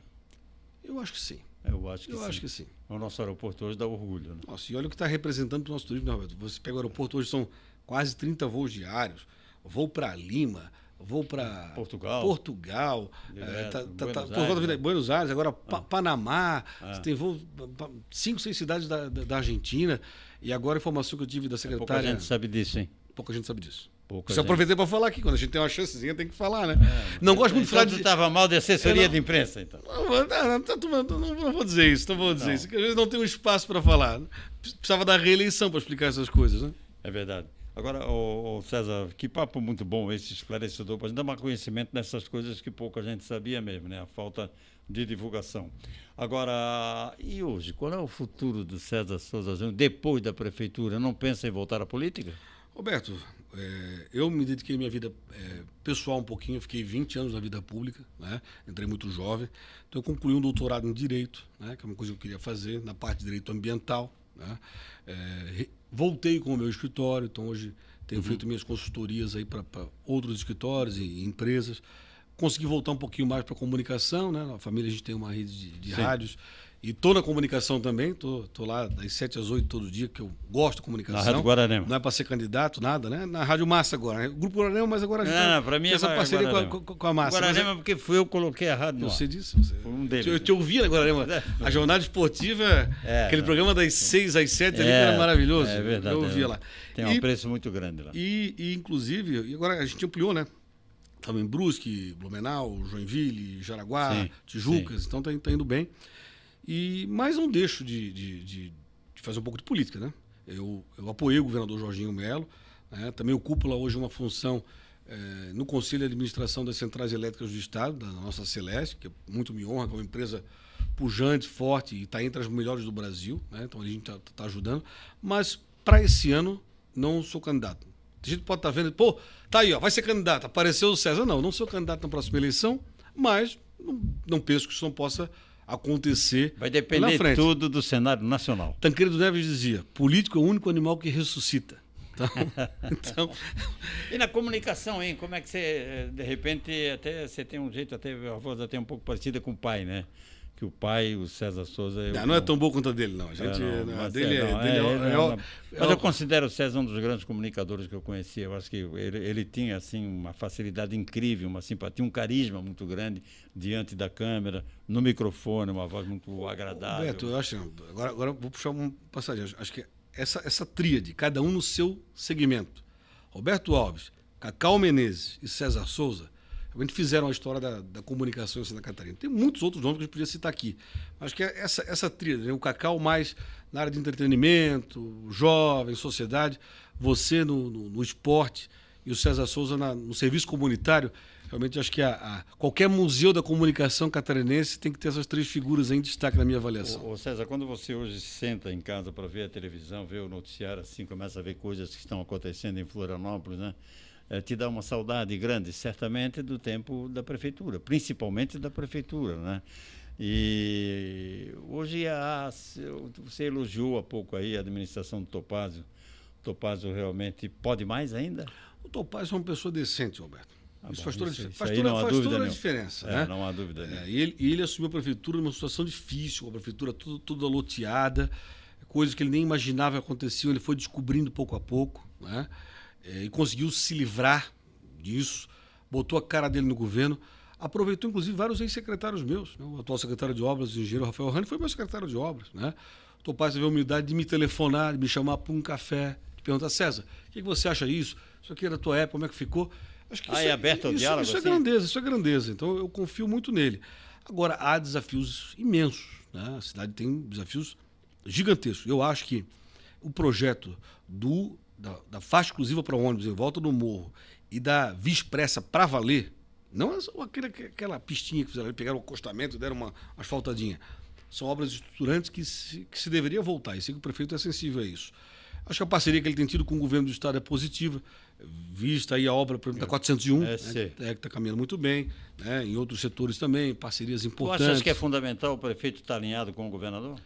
Eu acho que sim. Eu acho que Eu sim. acho que sim. O nosso aeroporto hoje dá orgulho. Né? Nossa, e olha o que está representando para o nosso turismo, né, Roberto? Você pega o aeroporto hoje, são quase 30 voos diários. Voo para Lima, voo para Portugal, Buenos Aires, agora Panamá. Você tem voo 5, 6 cidades da Argentina. E agora a informação que eu tive da secretária... Pouca gente sabe disso, hein? Pouca gente sabe disso. Você aproveitei para falar aqui, quando a gente tem uma chancezinha, tem que falar, né? Não gosto muito de falar de... Tu estava mal de assessoria de imprensa, então. Não vou dizer isso, não vou dizer isso. Porque às vezes não tem um espaço para falar. Precisava da reeleição para explicar essas coisas, né? É verdade. Agora, César, que papo muito bom esse esclarecedor, para a gente dar mais conhecimento dessas coisas que pouca gente sabia mesmo, né? A falta de divulgação. Agora, e hoje? Qual é o futuro do César Souza Júnior depois da prefeitura? Não pensa em voltar à política? Roberto, eu me dediquei à minha vida pessoal um pouquinho, eu fiquei 20 anos na vida pública, né? Entrei muito jovem, então eu concluí um doutorado em Direito, né? Que é uma coisa que eu queria fazer, na parte de Direito Ambiental, né? Voltei com o meu escritório, então hoje tenho feito minhas consultorias aí para outros escritórios e empresas. Consegui voltar um pouquinho mais para a comunicação, né? Na família a gente tem uma rede de rádios. E estou na comunicação também, estou lá das 7 às 8 todo dia, que eu gosto de comunicação. Na Rádio Guararema. Não é para ser candidato, nada, né? Na Rádio Massa agora. Né? O Grupo Guararema, mas agora a gente para mim essa parceria com a Massa. Guararema, porque fui eu que coloquei a rádio no ar. Eu sei disso. Foi um deles. Eu te ouvia na Guararema. A jornada esportiva, aquele programa das 6 às 7 ali, que era maravilhoso. É verdade. Eu ouvia lá. Tem um preço muito grande lá. E inclusive, agora a gente ampliou, né? Estamos em Brusque, Blumenau, Joinville, Jaraguá, Tijucas, então está indo bem. Mas não deixo de fazer um pouco de política, né? Eu apoiei o governador Jorginho Melo, né? Também ocupo lá hoje uma função no Conselho de Administração das Centrais Elétricas do Estado, da nossa Celeste, que muito me honra, que é uma empresa pujante, forte e está entre as melhores do Brasil, né? Então a gente está ajudando. Mas para esse ano não sou candidato. A gente pode estar vendo, tá aí, vai ser candidato, apareceu o César. Não sou candidato na próxima eleição, mas não penso que isso não possa acontecer. Vai depender tudo do cenário nacional. Tancredo Neves dizia: político é o único animal que ressuscita. Então... E na comunicação, hein? Como é que você, de repente, até você tem um jeito, até a voz até um pouco parecida com o pai, né? Que o pai, o César Souza... Não é tão bom quanto a dele, não. A gente, mas eu considero o César um dos grandes comunicadores que eu conheci. Eu acho que ele tinha assim, uma facilidade incrível, uma simpatia, um carisma muito grande diante da câmera, no microfone, uma voz muito agradável. Beto, eu acho... Agora eu vou puxar uma passagem. Acho que essa tríade, cada um no seu segmento. Roberto Alves, Cacau Menezes e César Souza, realmente fizeram a história da comunicação em Santa Catarina. Tem muitos outros nomes que a gente podia citar aqui. Acho que essa tríade, né? O Cacau mais na área de entretenimento, jovem, sociedade, você no esporte e o César Souza no serviço comunitário. Realmente acho que qualquer museu da comunicação catarinense tem que ter essas três figuras em destaque na minha avaliação. Ô César, quando você hoje senta em casa para ver a televisão, ver o noticiário assim, começa a ver coisas que estão acontecendo em Florianópolis, né? Te dá uma saudade grande, certamente, do tempo da prefeitura, principalmente da prefeitura, né? E hoje você elogiou há pouco aí a administração do Topázio. O Topázio realmente pode mais ainda? O Topázio é uma pessoa decente, Roberto. Isso faz toda a diferença. Né? Não há dúvida. E ele assumiu a prefeitura numa situação difícil, a prefeitura toda loteada, coisas que ele nem imaginava aconteciam, ele foi descobrindo pouco a pouco, né? E conseguiu se livrar disso, botou a cara dele no governo, aproveitou inclusive vários ex-secretários meus, né? O atual secretário de Obras, o engenheiro Rafael Rani, foi meu secretário de Obras, né? O Topázio teve a humildade de me telefonar, de me chamar para um café, de perguntar: César, o que você acha disso? Isso aqui é da tua época, como é que ficou? Acho que é aberto ao diálogo? Isso assim? Isso é grandeza, então eu confio muito nele. Agora, há desafios imensos, né? A cidade tem desafios gigantescos. Eu acho que o projeto da faixa exclusiva para ônibus em volta do morro e da Via Expressa para valer, não é só aquela pistinha que fizeram, pegaram o acostamento e deram uma asfaltadinha. São obras estruturantes que se deveria voltar, e sei que o prefeito é sensível a isso. Acho que a parceria que ele tem tido com o governo do estado é positiva, vista aí a obra, por exemplo, da 401, né, que está caminhando muito bem, né, em outros setores também, parcerias importantes. Tu achas que é fundamental o prefeito estar alinhado com o governador?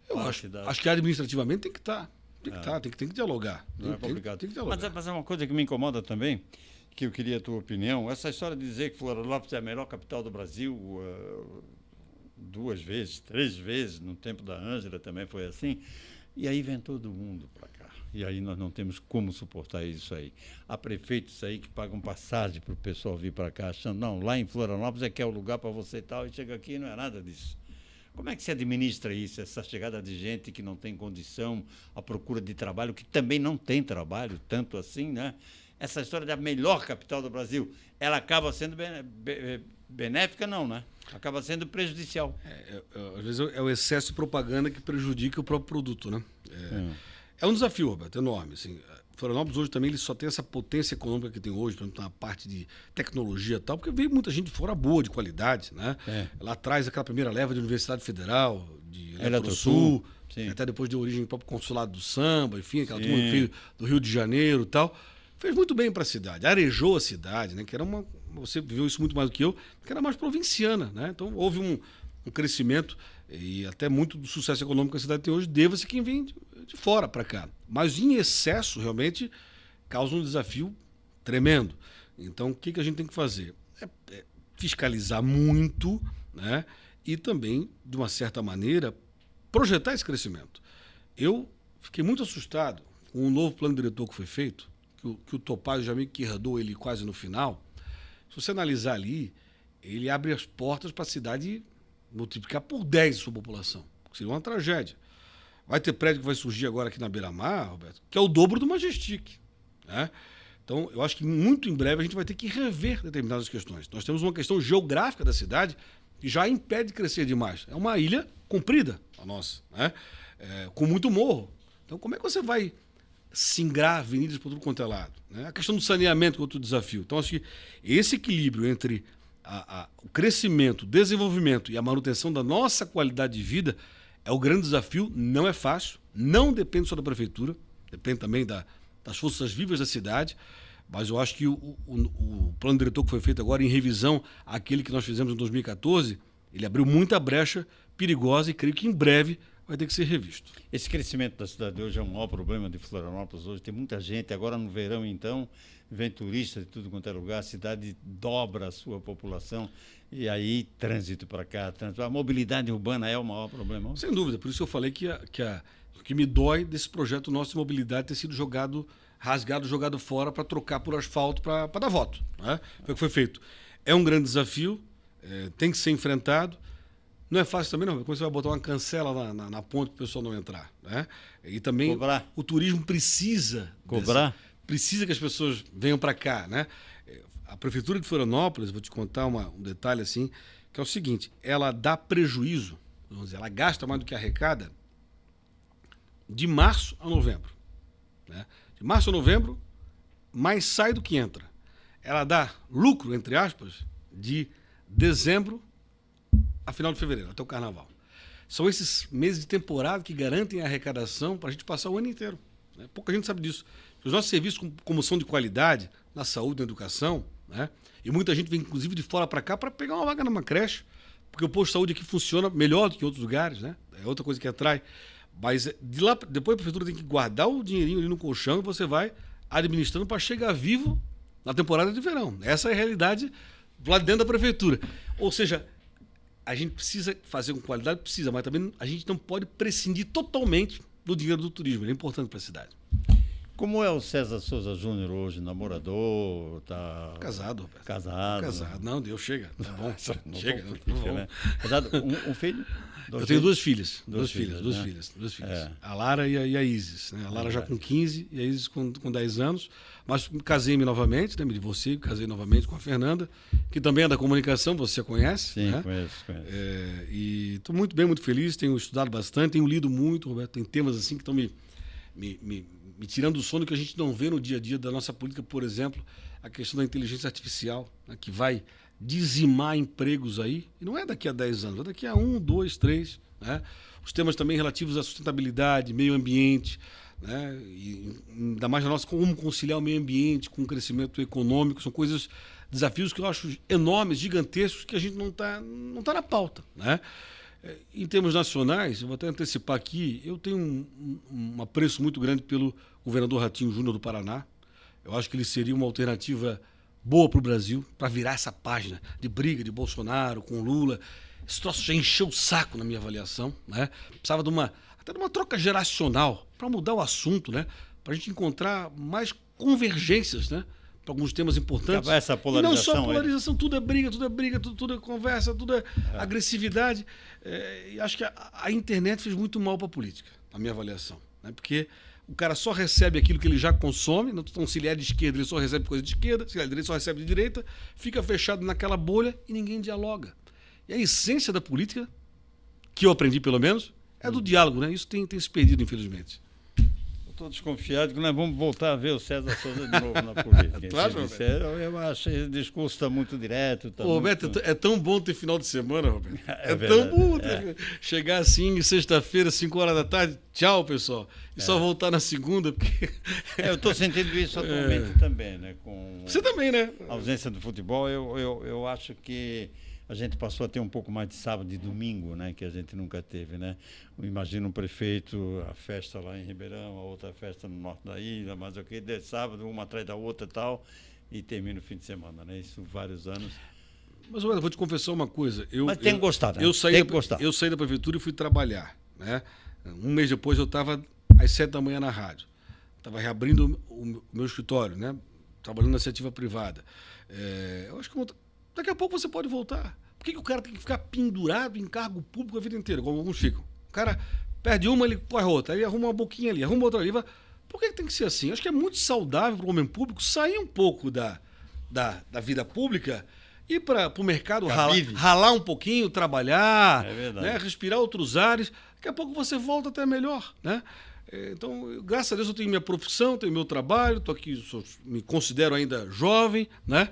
Eu acho que administrativamente tem que estar. Tem que estar, tem que dialogar. Não é complicado. Tem que dialogar. Mas é uma coisa que me incomoda também, que eu queria a tua opinião, essa história de dizer que Florianópolis é a melhor capital do Brasil, 2 vezes, 3 vezes, no tempo da Ângela também foi assim, e aí vem todo mundo para cá. E aí nós não temos como suportar isso aí. Há prefeitos aí que pagam passagem para o pessoal vir para cá, achando, não, lá em Florianópolis é que é o lugar para você e tal, e chega aqui e não é nada disso. Como é que se administra isso, essa chegada de gente que não tem condição, a procura de trabalho, que também não tem trabalho, tanto assim, né? Essa história da melhor capital do Brasil, ela acaba sendo benéfica, não, né? Acaba sendo prejudicial. Às vezes é o excesso de propaganda que prejudica o próprio produto, né? É um desafio, Roberto, enorme. Assim, Florianópolis hoje também ele só tem essa potência econômica que tem hoje, por exemplo, na parte de tecnologia e tal, porque veio muita gente de fora boa, de qualidade, né? Lá atrás, aquela primeira leva de Universidade Federal, de Eletrosul, até depois deu origem ao próprio Consulado do Samba, enfim, aquela turma que veio do Rio de Janeiro e tal. Fez muito bem para a cidade, arejou a cidade, né? Que era você viveu isso muito mais do que eu, que era mais provinciana, né? Então houve um crescimento e até muito do sucesso econômico que a cidade tem hoje deva-se quem vem de fora para cá. Mas em excesso, realmente, causa um desafio tremendo. Então, o que a gente tem que fazer? Fiscalizar muito, né? E também, de uma certa maneira, projetar esse crescimento. Eu fiquei muito assustado com o novo plano diretor que foi feito, que o Topázio já meio que herdou ele quase no final. Se você analisar ali, ele abre as portas para a cidade multiplicar por 10 a sua população, que seria uma tragédia. Vai ter prédio que vai surgir agora aqui na Beira-Mar, Roberto, que é o dobro do Majestic, né? Então, eu acho que muito em breve a gente vai ter que rever determinadas questões. Nós temos uma questão geográfica da cidade que já impede de crescer demais. É uma ilha comprida, a nossa, né? Com muito morro. Então, como é que você vai singrar avenidas por tudo quanto é lado, né? A questão do saneamento é outro desafio. Então, acho que esse equilíbrio entre o crescimento, o desenvolvimento e a manutenção da nossa qualidade de vida é o grande desafio. Não é fácil, não depende só da prefeitura, depende também das forças vivas da cidade, mas eu acho que o plano diretor que foi feito agora em revisão àquele que nós fizemos em 2014, ele abriu muita brecha perigosa e creio que em breve vai ter que ser revisto. Esse crescimento da cidade hoje é um maior problema de Florianópolis hoje. Tem muita gente, agora no verão, então, vem turista de tudo quanto é lugar, a cidade dobra a sua população e aí trânsito para cá, a mobilidade urbana é o maior problema? Sem dúvida, por isso eu falei que o que me dói desse projeto nosso de mobilidade ter sido rasgado, jogado fora para trocar por asfalto para dar voto, né? Foi o que foi feito. É um grande desafio, tem que ser enfrentado. Não é fácil também, não. Como você vai botar uma cancela na ponte para o pessoal não entrar, né? E também cobrar. O turismo precisa cobrar, precisa que as pessoas venham para cá, né? A prefeitura de Florianópolis, vou te contar um detalhe assim, que é o seguinte: ela dá prejuízo, vamos dizer, ela gasta mais do que arrecada de março a novembro, né? De março a novembro, mais sai do que entra. Ela dá lucro, entre aspas, de dezembro a final de fevereiro, até o carnaval. São esses meses de temporada que garantem a arrecadação para a gente passar o ano inteiro, né? Pouca gente sabe disso. Os nossos serviços, como são de qualidade, na saúde, na educação, né? E muita gente vem, inclusive, de fora para cá para pegar uma vaga numa creche, porque o posto de saúde aqui funciona melhor do que em outros lugares, né? É outra coisa que atrai. Mas de lá, depois a prefeitura tem que guardar o dinheirinho ali no colchão e você vai administrando para chegar vivo na temporada de verão. Essa é a realidade lá dentro da prefeitura. Ou seja, a gente precisa fazer com qualidade, precisa, mas também a gente não pode prescindir totalmente do dinheiro do turismo. Ele é importante para a cidade. Como é o César Souza Júnior hoje? Namorador? Tá casado, Roberto. Casado. Não, Deus, chega. Tá bom. Chega. Tá bom. Né? Casado, um filho? Eu tenho duas filhas. Duas filhas. É. A Lara e a Isis, né? A Lara já com 15 e a Isis com 10 anos. Mas casei-me novamente, né? Me divorciei, casei novamente com a Fernanda, que também é da comunicação, você conhece. Sim, né? conheço. E estou muito bem, muito feliz, tenho estudado bastante, tenho lido muito, Roberto. Tem temas assim que estão me tirando do sono que a gente não vê no dia a dia da nossa política, por exemplo, a questão da inteligência artificial, né? Que vai dizimar empregos aí, e não é daqui a 10 anos, é daqui a 1, 2, 3, né? Os temas também relativos à sustentabilidade, meio ambiente, né? E ainda mais na nossa, como conciliar o meio ambiente com o crescimento econômico, são desafios que eu acho enormes, gigantescos, que a gente não tá na pauta, né? Em termos nacionais, eu vou até antecipar aqui, eu tenho um apreço muito grande pelo governador Ratinho Júnior do Paraná. Eu acho que ele seria uma alternativa boa para o Brasil, para virar essa página de briga de Bolsonaro com Lula. Esse troço já encheu o saco na minha avaliação, né? Precisava até de uma troca geracional para mudar o assunto, né? Para a gente encontrar mais convergências, né? Para alguns temas importantes. Acabar essa polarização. E não só polarização, tudo é briga, tudo é conversa, tudo é agressividade. E acho que a internet fez muito mal para a política, na minha avaliação, né? Porque o cara só recebe aquilo que ele já consome, então se ele é de esquerda, ele só recebe coisa de esquerda, se ele é de direita, só recebe de direita, fica fechado naquela bolha e ninguém dialoga. E a essência da política, que eu aprendi pelo menos, é do diálogo, né? Isso tem se perdido, infelizmente. Estou desconfiado que nós vamos voltar a ver o César Souza de novo na política. Claro, eu acho que esse discurso está muito direto. Tá Roberto, muito... é tão bom ter final de semana, Roberto. É verdade, tão bom chegar assim, sexta-feira, 5 horas da tarde, tchau, pessoal. E só voltar na segunda, porque... eu estou sentindo isso atualmente também, né? Com você também, né? A ausência do futebol, eu acho que a gente passou a ter um pouco mais de sábado e domingo, né, que a gente nunca teve, né? Imagina um prefeito, a festa lá em Ribeirão, a outra festa no norte da ilha, mas o que de sábado, uma atrás da outra e tal, e termina o fim de semana, né? Isso vários anos. Mas, Roberto, vou te confessar uma coisa. Mas tem que gostar, né? Eu saí da prefeitura e fui trabalhar, né? Um mês depois eu estava às 7 da manhã na rádio. Estava reabrindo o meu escritório, né? Trabalhando na iniciativa privada. Eu acho que daqui a pouco você pode voltar. Por que o cara tem que ficar pendurado em cargo público a vida inteira, como alguns ficam? O cara perde uma, ele corre outra, aí arruma uma boquinha ali, arruma outra ali. Por que tem que ser assim? Acho que é muito saudável para o homem público sair um pouco da vida pública e ir para o mercado ralar um pouquinho, trabalhar, né? Respirar outros ares. Daqui a pouco você volta até melhor, né? Então, graças a Deus eu tenho minha profissão, tenho meu trabalho, estou aqui, me considero ainda jovem, né?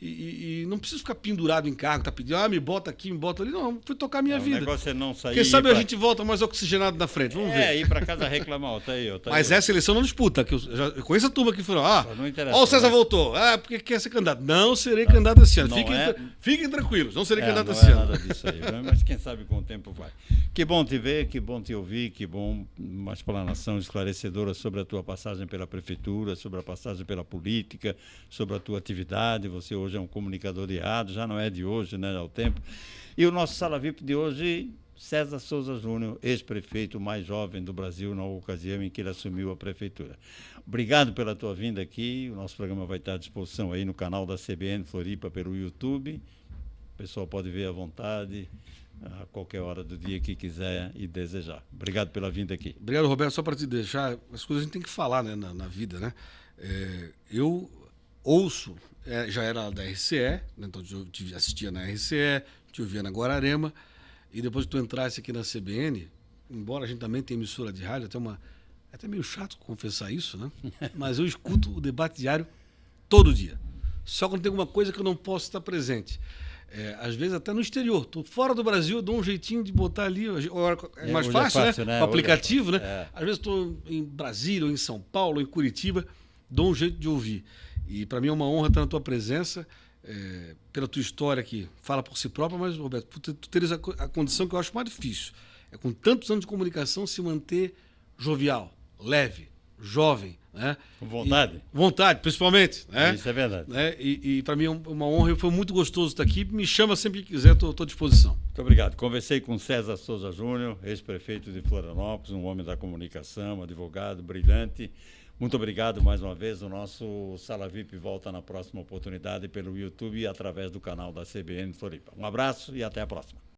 E não preciso ficar pendurado em cargo, tá pedindo, me bota aqui, me bota ali. Não, fui tocar a minha vida. O negócio é não sair. Quem sabe a gente volta mais oxigenado na frente, vamos ver. Ir para casa reclamar, Mas essa eleição não disputa, que eu conheço a turma que falou, o César voltou, porque quer ser candidato. Não serei candidato esse ano. Fiquem tranquilos, não serei candidato esse ano. Não é nada disso aí, mas quem sabe com o tempo vai. Que bom te ver, que bom te ouvir, que bom uma explanação esclarecedora sobre a tua passagem pela prefeitura, sobre a passagem pela política, sobre a tua atividade. Você hoje é um comunicador de rádio, já não é de hoje, né, ao tempo. E o nosso Sala VIP de hoje, César Souza Júnior, ex-prefeito mais jovem do Brasil na ocasião em que ele assumiu a prefeitura. Obrigado pela tua vinda aqui. O nosso programa vai estar à disposição aí no canal da CBN Floripa pelo YouTube. O pessoal pode ver à vontade, a qualquer hora do dia que quiser e desejar. Obrigado pela vinda aqui. Obrigado, Roberto. Só para te deixar, as coisas a gente tem que falar, né, na vida, né? Eu ouço, já era da RCE, né, então eu assistia na RCE, te ouvia na Guararema, e depois que tu entrasse aqui na CBN, embora a gente também tenha emissora de rádio, até meio chato confessar isso, né? Mas eu escuto o debate diário todo dia. Só quando tem alguma coisa que eu não posso estar presente. Às vezes até no exterior. Estou fora do Brasil, eu dou um jeitinho de botar ali. É mais fácil, né? O aplicativo, né? Às vezes estou em Brasília, ou em São Paulo, ou em Curitiba, dou um jeito de ouvir. E para mim é uma honra estar na tua presença, pela tua história que fala por si própria, mas, Roberto, por tu teres a condição que eu acho mais difícil. É com tantos anos de comunicação se manter jovial, leve, jovem, né? Com vontade. Vontade, principalmente. Né? Isso é verdade. Né? E para mim é uma honra, foi muito gostoso estar aqui. Me chama sempre que quiser, estou à disposição. Muito obrigado. Conversei com César Souza Júnior, ex-prefeito de Florianópolis, um homem da comunicação, advogado brilhante. Muito obrigado mais uma vez. O nosso Sala VIP volta na próxima oportunidade pelo YouTube e através do canal da CBN Floripa. Um abraço e até a próxima.